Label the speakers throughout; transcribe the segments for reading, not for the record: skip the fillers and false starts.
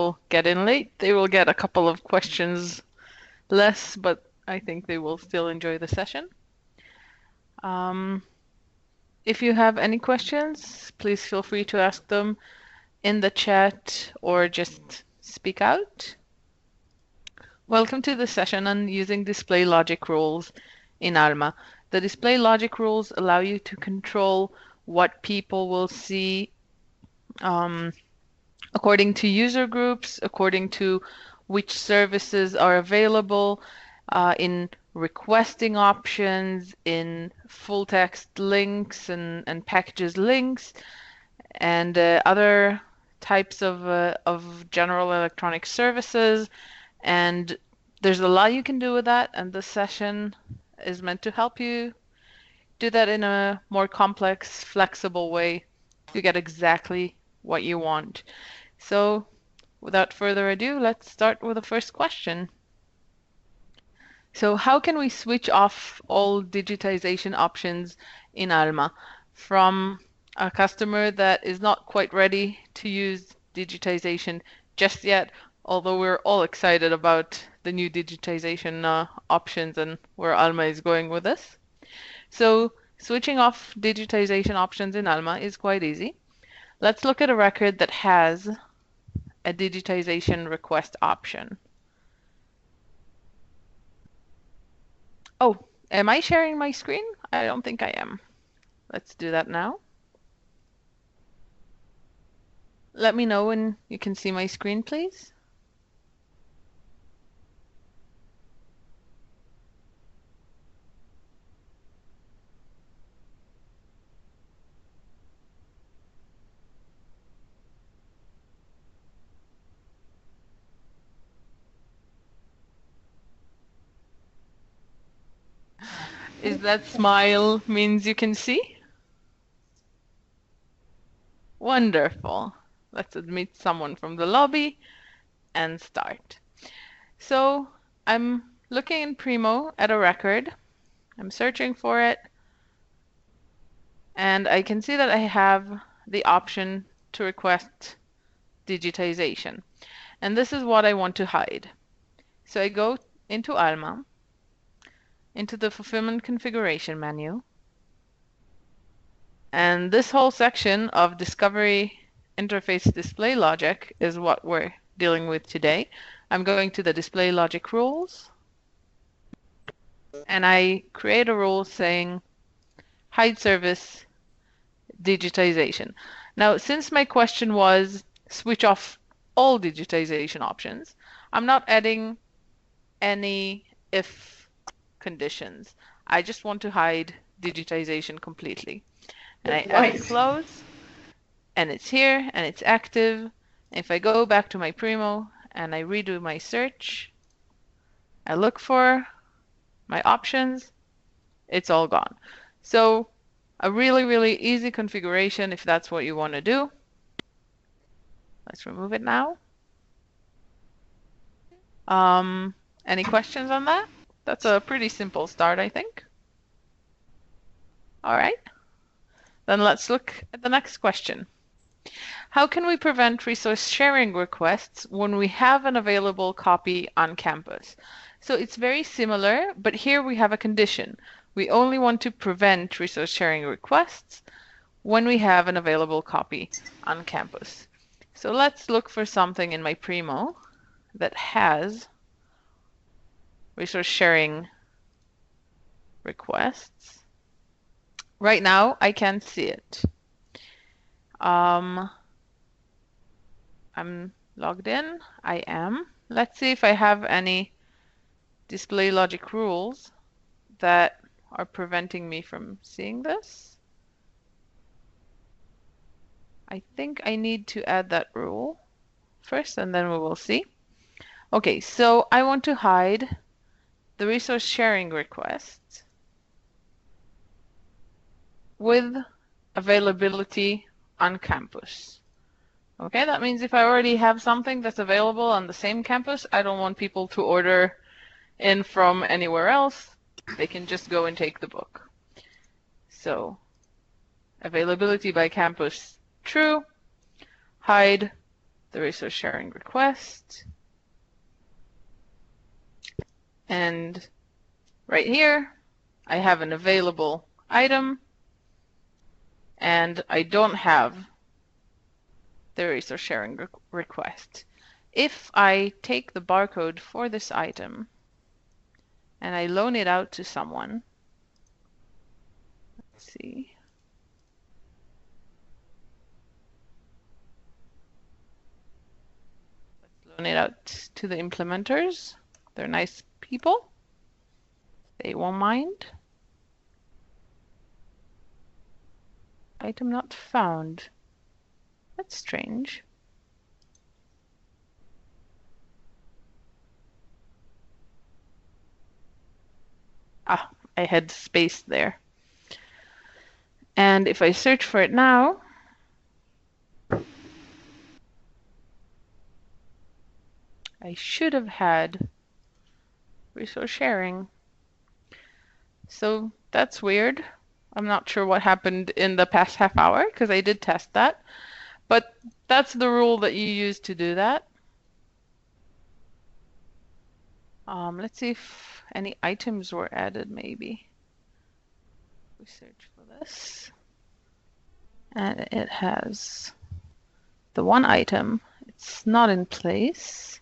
Speaker 1: people get in late, they will get a couple of questions less, but I think they will still enjoy the session. If you have any questions, please feel free to ask them in the chat or just speak out. Welcome to the session on using display logic rules in Alma. The display logic rules allow you to control what people will see according to user groups, according to which services are available, in requesting options, in full text links and packages links, and other types of general electronic services. And there's a lot you can do with that, and this session is meant to help you do that in a more complex, flexible way to get exactly what you want. So without further ado, let's start with the first question. So how can we switch off all digitization options in Alma from a customer that is not quite ready to use digitization just yet, although we're all excited about the new digitization options and where Alma is going with this? So switching off digitization options in Alma is quite easy. Let's look at a record that has a digitization request option. Oh, am I sharing my screen? I don't think I am. Let's do that now. Let me know when you can see my screen, please. Is that smile means you can see? Wonderful. Let's admit someone from the lobby and start. So I'm looking in Primo at a record. I'm searching for it. And I can see that I have the option to request digitization. And this is what I want to hide. So I go into Alma, into the fulfillment configuration menu. And this whole section of discovery interface display logic is what we're dealing with today. I'm going to the display logic rules, and I create a rule saying hide service digitization. Now, since my question was switch off all digitization options, I'm not adding any if conditions. I just want to hide digitization completely. And I add close, and it's here, and it's active. If I go back to my Primo and I redo my search, I look for my options, it's all gone. So a really, really easy configuration if that's what you want to do. Let's remove it now. Any questions on that? That's a pretty simple start, I think. All right. Then let's look at the next question. How can we prevent resource sharing requests when we have an available copy on campus? So it's very similar, but here we have a condition. We only want to prevent resource sharing requests when we have an available copy on campus. So let's look for something in my Primo that has resource sharing requests. Right now, I can't see it. I'm logged in. I am. Let's see if I have any display logic rules that are preventing me from seeing this. I think I need to add that rule first, and then we will see. Okay, so I want to hide the resource sharing request with availability on campus. Okay, that means if I already have something that's available on the same campus, I don't want people to order in from anywhere else. They can just go and take the book. So availability by campus, true. Hide the resource sharing request. And right here, I have an available item, and I don't have the resource sharing request. If I take the barcode for this item and I loan it out to someone, let's see. Let's loan it out to the implementers. They're nice people. They won't mind. Item not found. That's strange. Ah, I had space there. And if I search for it now, I should have had resource sharing. So that's weird. I'm not sure what happened in the past half hour because I did test that. But that's the rule that you use to do that. Let's see if any items were added maybe. We search for this. And it has the one item. It's not in place.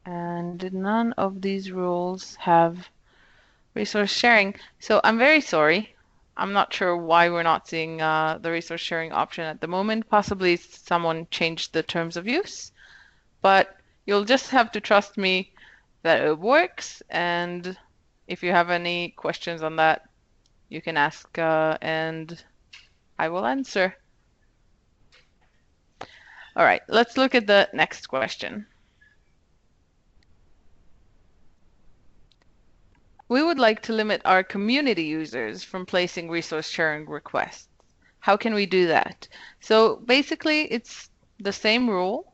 Speaker 1: And none of these rules have resource sharing. So I'm very sorry. I'm not sure why we're not seeing the resource sharing option at the moment. Possibly someone changed the terms of use, but you'll just have to trust me that it works. And if you have any questions on that, you can ask and I will answer. All right, let's look at the next question. We would like to limit our community users from placing resource sharing requests. How can we do that? So basically, it's the same rule,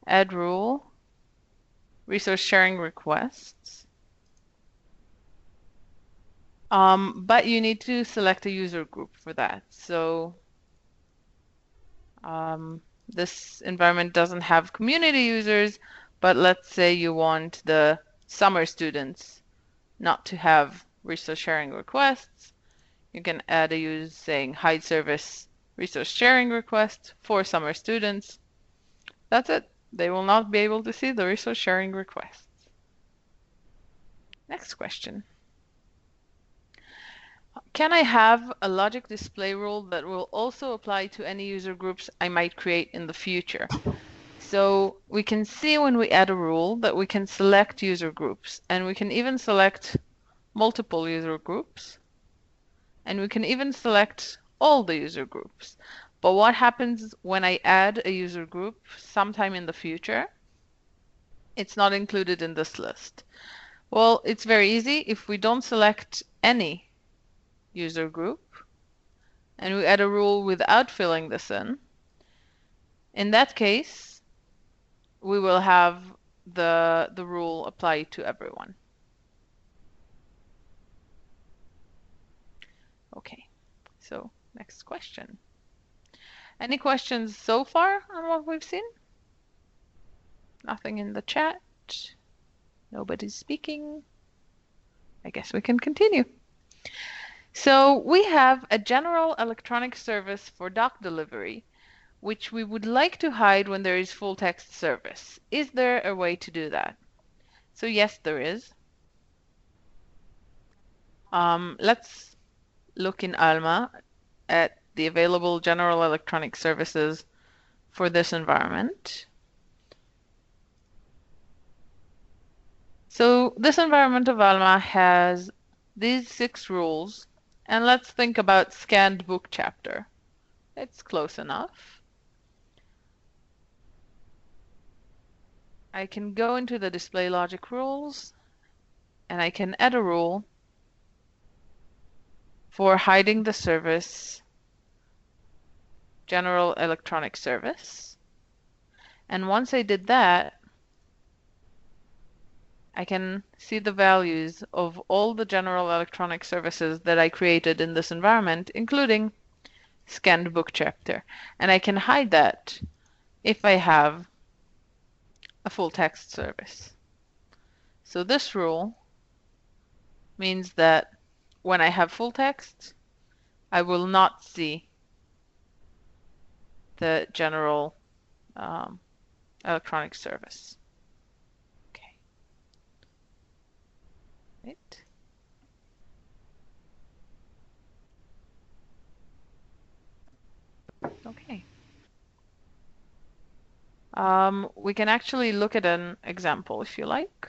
Speaker 1: add rule, resource sharing requests. But you need to select a user group for that. So this environment doesn't have community users, but let's say you want the summer students not to have resource sharing requests. You can add a use saying hide service resource sharing request for summer students. That's it. They will not be able to see the resource sharing requests. Next question. Can I have a logic display rule that will also apply to any user groups I might create in the future? So we can see when we add a rule that we can select user groups, and we can even select multiple user groups, and we can even select all the user groups. But what happens when I add a user group sometime in the future? It's not included in this list. Well, it's very easy. If we don't select any user group and we add a rule without filling this in that case, we will have the rule apply to everyone. Okay, so next question. Any questions so far on what we've seen? Nothing in the chat. Nobody's speaking. I guess we can continue. So we have a general electronic service for doc delivery, which we would like to hide when there is full text service. Is there a way to do that? So yes, there is. Let's look in Alma at the available general electronic services for this environment. So this environment of Alma has these 6 rules, and let's think about scanned book chapter. It's close enough. I can go into the display logic rules, and I can add a rule for hiding the service general electronic service. And once I did that, I can see the values of all the general electronic services that I created in this environment, including scanned book chapter. And I can hide that if I have a full text service. So this rule means that when I have full text, I will not see the general electronic service. Okay. Right. Okay. We can actually look at an example if you like.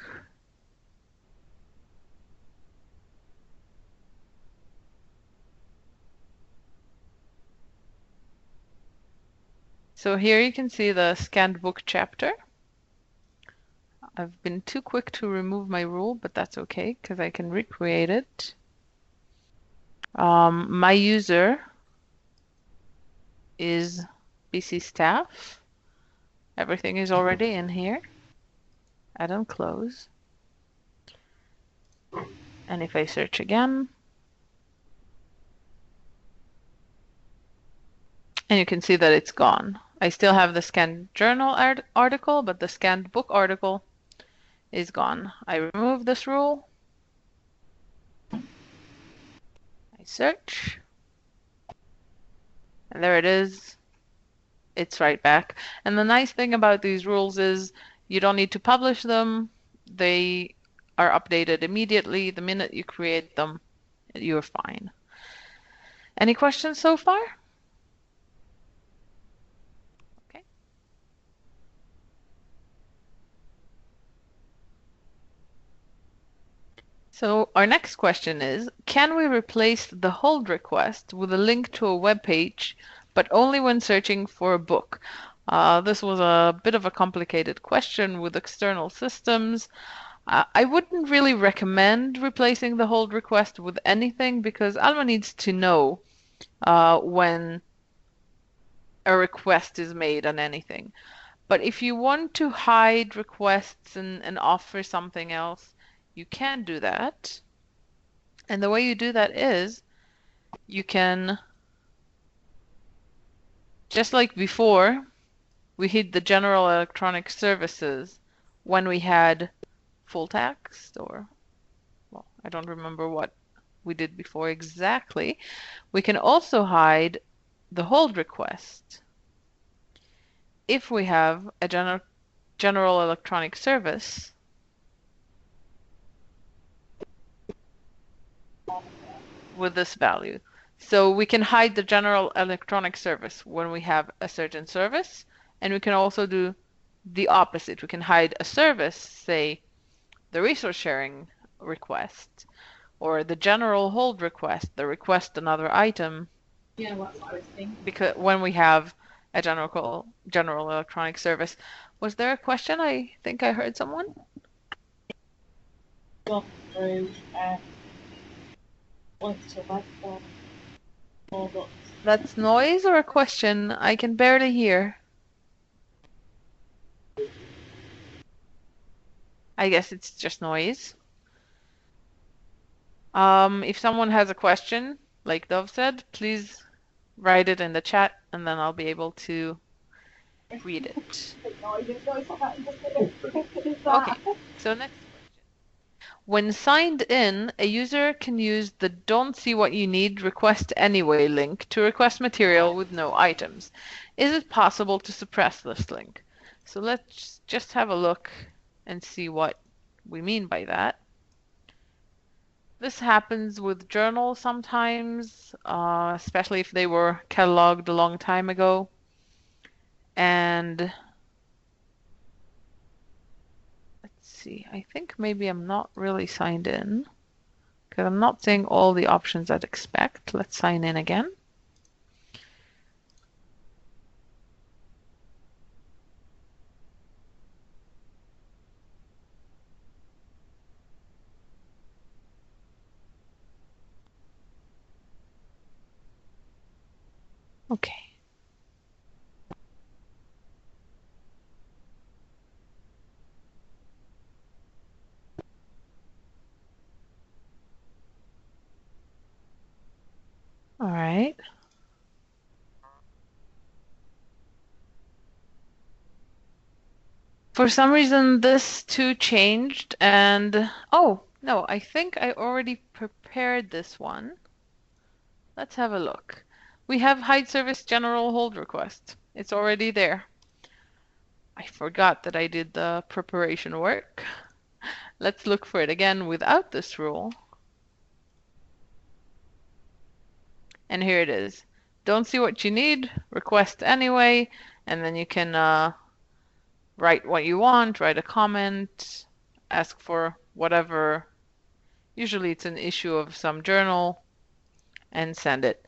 Speaker 1: So here you can see the scanned book chapter. I've been too quick to remove my rule, but that's okay because I can recreate it. My user is BC staff. Everything is already in here. Add and close. And if I search again, and you can see that it's gone. I still have the scanned journal article, but the scanned book article is gone. I remove this rule. I search. And there it is. It's right back. And the nice thing about these rules is you don't need to publish them. They are updated immediately. The minute you create them, you're fine. Any questions so far? Okay. So our next question is, can we replace the hold request with a link to a web page, but only when searching for a book? This was a bit of a complicated question with external systems. I wouldn't really recommend replacing the hold request with anything because Alma needs to know when a request is made on anything. But if you want to hide requests and offer something else, you can do that. And the way you do that is you can, just like before, we hid the general electronic services when we had full text, or, well, I don't remember what we did before exactly. We can also hide the hold request if we have a general electronic service with this value. So we can hide the general electronic service when we have a certain service, and we can also do the opposite. We can hide a service, say the resource sharing request, or the general hold request, the request another item.
Speaker 2: Yeah, that's what I was thinking.
Speaker 1: Because when we have a general electronic service. Was there a question? I think I heard someone.
Speaker 2: Gone through links to web form, all books.
Speaker 1: That's noise or a question? I can barely hear. I guess it's just noise. If someone has a question, like Dove said, please write it in the chat and then I'll be able to read it. Okay, so next question. When signed in, a user can use the Don't See What You Need Request Anyway link to request material with no items. Is it possible to suppress this link? So let's just have a look and see what we mean by that. This happens with journals sometimes, especially if they were cataloged a long time ago. And let's see, I think maybe I'm not really signed in because I'm not seeing all the options I'd expect. Let's sign in again. Okay. right? For some reason, this too changed, and oh, no, I think I already prepared this one. Let's have a look. We have hide service general hold request. It's already there. I forgot that I did the preparation work. Let's look for it again without this rule. And here it is. Don't see what you need, request anyway, and then you can write what you want, write a comment, ask for whatever. Usually it's an issue of some journal, and send it.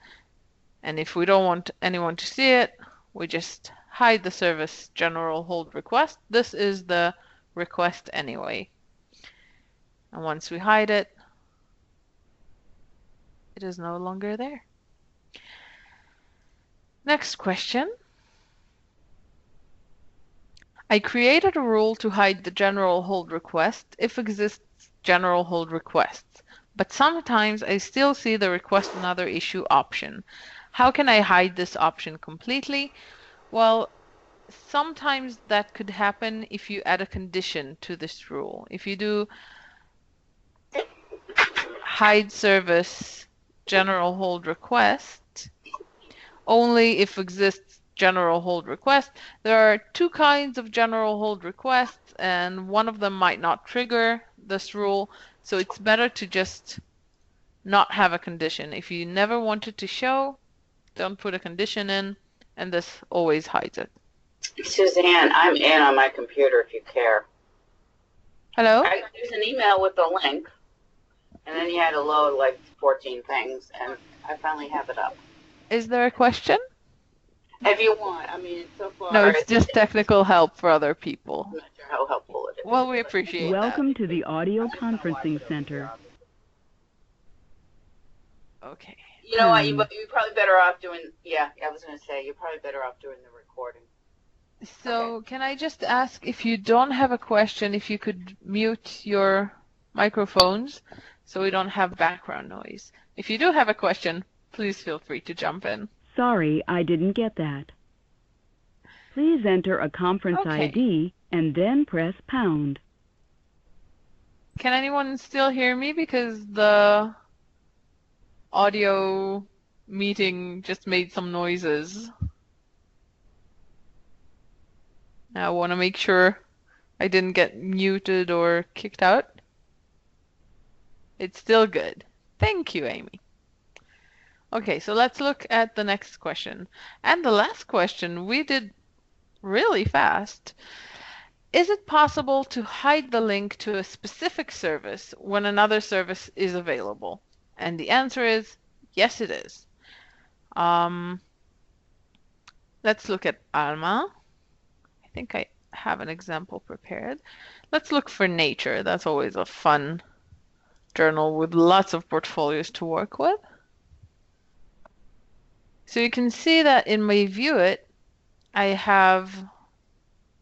Speaker 1: And if we don't want anyone to see it, we just hide the service general hold request. This is the request anyway. And once we hide it, it is no longer there. Next question. I created a rule to hide the general hold request if exists general hold requests, but sometimes I still see the request another issue option. How can I hide this option completely? Well, sometimes that could happen if you add a condition to this rule. If you do hide service general hold request only if exists general hold request. There are two kinds of general hold requests, and one of them might not trigger this rule, so it's better to just not have a condition. If you never want it to show, don't put a condition in, and this always hides it.
Speaker 3: Suzanne, I'm in on my computer if you care.
Speaker 1: Hello?
Speaker 3: There's an email with the link, and then you had to load like 14 things, and I finally have it up.
Speaker 1: Is there a question?
Speaker 3: If you want, I mean, so far.
Speaker 1: No, it's just technical help for other people.
Speaker 3: I'm not sure how helpful it is.
Speaker 1: Well, we appreciate
Speaker 4: Welcome to the audio conferencing center.
Speaker 1: Okay.
Speaker 3: You know what? You're probably better off doing. Yeah, I was going to say you're probably better off doing the recording.
Speaker 1: So can I just ask, if you don't have a question, if you could mute your microphones so we don't have background noise. If you do have a question, please feel free to jump in.
Speaker 4: Sorry, I didn't get that. Please enter a conference ID and then press pound.
Speaker 1: Can anyone still hear me? Because the audio meeting just made some noises. I want to make sure I didn't get muted or kicked out. It's still good. Thank you, Amy. Okay, so let's look at the next question. And the last question we did really fast. Is it possible to hide the link to a specific service when another service is available? And the answer is yes, it is. Let's look at Alma. I think I have an example prepared. Let's look for Nature. That's always a fun journal with lots of portfolios to work with. So you can see that in my View It, I have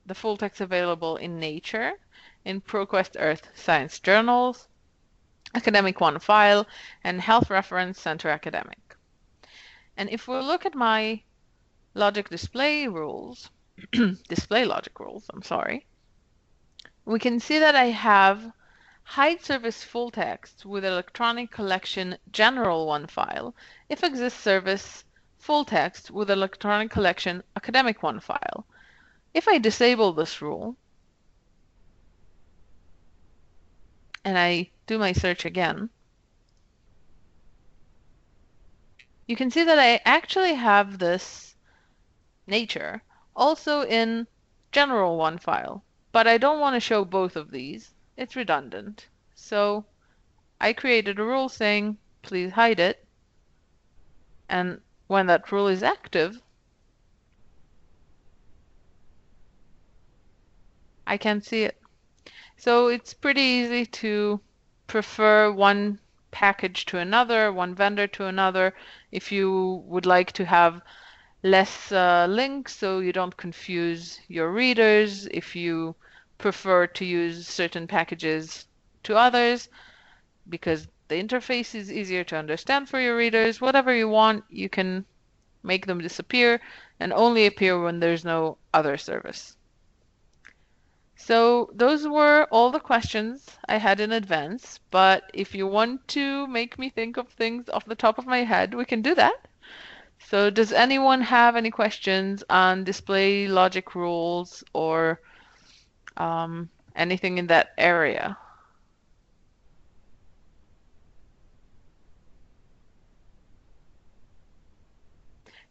Speaker 1: the full text available in Nature, in ProQuest Earth Science Journals, Academic One File, and Health Reference Center Academic. And if we look at my logic display rules, display logic rules, I'm sorry, we can see that I have hide service full text with electronic collection general one file if exists service full text with electronic collection academic one file. If I disable this rule and I do my search again, you can see that I actually have this Nature also in general one file, but I don't want to show both of these. It's redundant. So I created a rule saying, please hide it. And when that rule is active, I can see it. So it's pretty easy to prefer one package to another, one vendor to another, if you would like to have less links so you don't confuse your readers, if you prefer to use certain packages to others because the interface is easier to understand for your readers. Whatever you want, you can make them disappear and only appear when there's no other service. So those were all the questions I had in advance, but if you want to make me think of things off the top of my head, we can do that. So does anyone have any questions on display logic rules or anything in that area?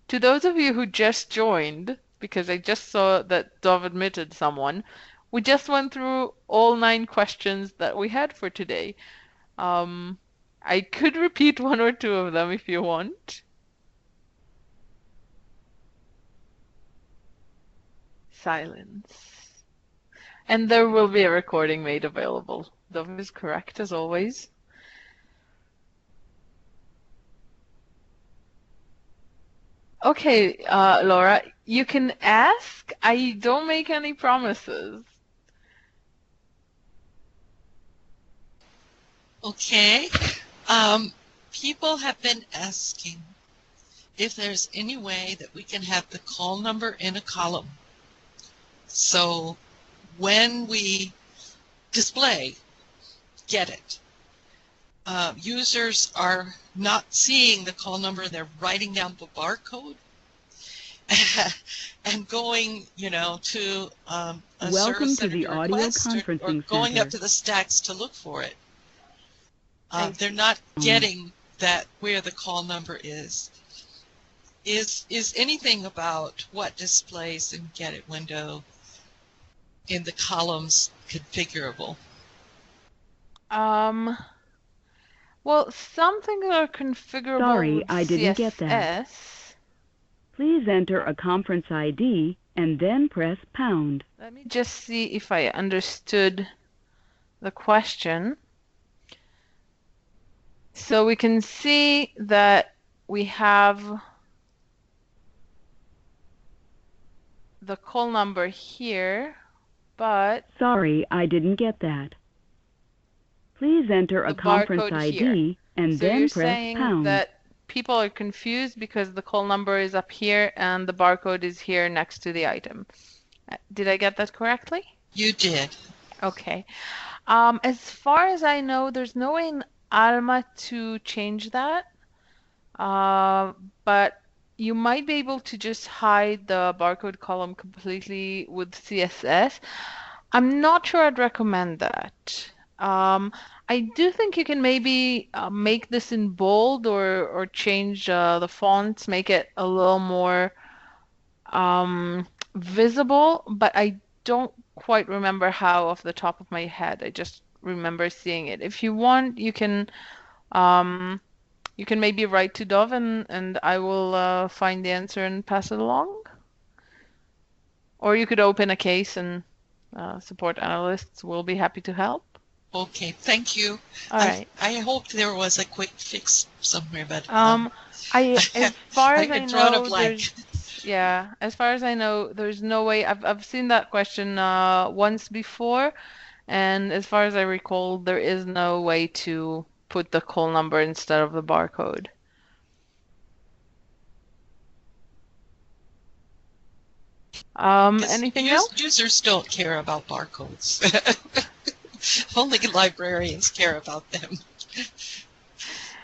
Speaker 1: To those of you who just joined, because I just saw that Dov admitted someone, we just went through all 9 questions that we had for today. I could repeat 1 or 2 of them if you want. Silence. And there will be a recording made available. Dov is correct as always. Okay, Laura, you can ask. I don't make any promises.
Speaker 5: Okay. People have been asking if there's any way that we can have the call number in a column. So when we display, get it. Users are not seeing the call number, they're writing down the barcode and going, to a
Speaker 4: Welcome
Speaker 5: service
Speaker 4: to the
Speaker 5: center
Speaker 4: audio
Speaker 5: request or going
Speaker 4: conferencing
Speaker 5: up to the stacks to look for it. They're not getting that where the call number is. Is anything about what displays in Get It window in the columns configurable?
Speaker 1: Well, some things are configurable
Speaker 4: Sorry,
Speaker 1: with
Speaker 4: I didn't get that.
Speaker 1: CSS.
Speaker 4: Please enter a conference ID and then press pound.
Speaker 1: Let me just see if I understood the question. So we can see that we have the call number here, but
Speaker 4: Sorry, I didn't get that. Please enter a
Speaker 1: the
Speaker 4: conference
Speaker 1: barcode
Speaker 4: ID
Speaker 1: here.
Speaker 4: and
Speaker 1: So
Speaker 4: then
Speaker 1: you're
Speaker 4: press
Speaker 1: saying
Speaker 4: pound.
Speaker 1: that people are confused because the call number is up here and the barcode is here next to the item. Did I get that correctly?
Speaker 5: You did.
Speaker 1: Okay. As far as I know, there's no way in Alma to change that. But you might be able to just hide the barcode column completely with CSS. I'm not sure I'd recommend that. I do think you can maybe make this in bold or change the fonts, make it a little more visible, but I don't quite remember how off the top of my head. I just remember seeing it. If you want, you can maybe write to Dov and I will find the answer and pass it along. Or you could open a case and support analysts will be happy to help.
Speaker 5: Okay, thank you.
Speaker 1: All right.
Speaker 5: I hoped there was a quick fix somewhere, but
Speaker 1: as far as I
Speaker 5: I've drawn a
Speaker 1: know,
Speaker 5: blank.
Speaker 1: as far as I know, there's no way. I've seen that question once before, and as far as I recall, there is no way to put the call number instead of the barcode. Anything else?
Speaker 5: Users don't care about barcodes. Only librarians care about them.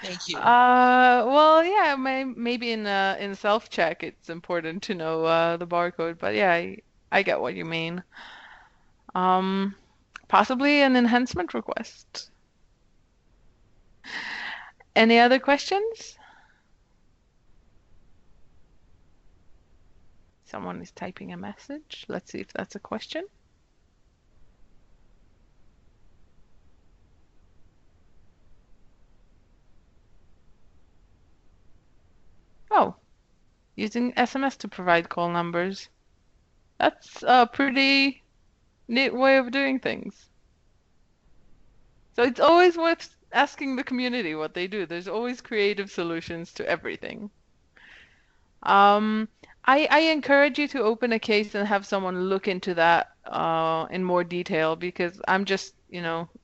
Speaker 5: Thank you.
Speaker 1: Well, yeah, maybe in self-check it's important to know the barcode, but yeah, I get what you mean. Possibly an enhancement request. Any other questions? Someone is typing a message. Let's see if that's a question. Oh, using SMS to provide call numbers. That's a pretty neat way of doing things. So it's always worth asking the community what they do. There's always creative solutions to everything. I encourage you to open a case and have someone look into that in more detail because I'm just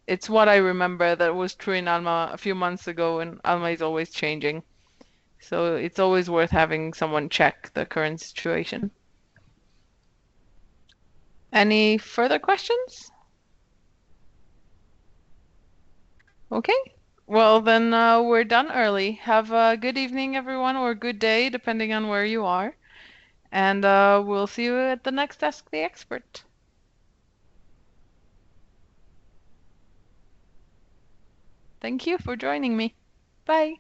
Speaker 1: it's what I remember that was true in Alma a few months ago, and Alma is always changing. So it's always worth having someone check the current situation. Any further questions? Okay. Well, then we're done early. Have a good evening, everyone, or good day, depending on where you are. And we'll see you at the next Ask the Expert. Thank you for joining me. Bye.